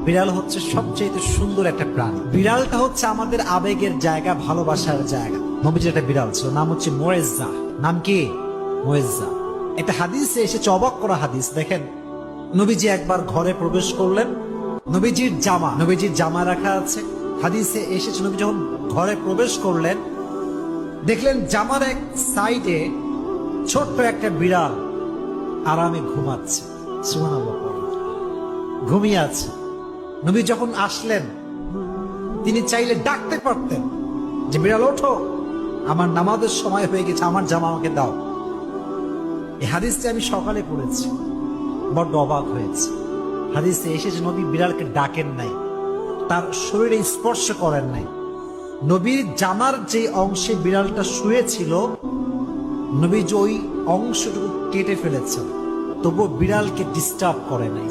বিড়াল হচ্ছে সবচেয়ে সুন্দর একটা প্রাণী। বিড়ালটা হচ্ছে আমাদের আবেগের জায়গা, ভালোবাসার জায়গা। নবীজির একটা বিড়াল ছিল, নাম হচ্ছে মুয়েজ্জা। নাম কি? মুয়েজ্জা। একটা হাদিসে এসেছে, অবাক করা হাদিস। দেখেন, নবীজি একবার ঘরে প্রবেশ করলেন, নবীজির জামা রাখা আছে। হাদিসে এসেছে, নবী যখন ঘরে প্রবেশ করলেন, দেখলেন জামার এক সাইডে ছোট্ট একটা বিড়াল আরামে ঘুমাচ্ছে। সুবহানাল্লাহ, ঘুমিয়ে আছে। নবী যখন আসলেন, তিনি চাইলে ডাকতে পারতেন যে বিড়াল ওঠো, আমার নামাজের সময় হয়ে গেছে, আমার জামা আমাকে দাও। এই হাদিসটি আমি সকালে পড়েছি, বড্ড অবাক হয়েছে। হাদিসে এসেছে নবী বিড়ালকে ডাকেন নাই, তার শরীরে স্পর্শ করেন নাই। নবীর জামার যে অংশে বিড়ালটা শুয়েছিল, নবী যে ওই অংশটুকু কেটে ফেলেছেন, তবুও বিড়ালকে ডিস্টার্ব করে নাই।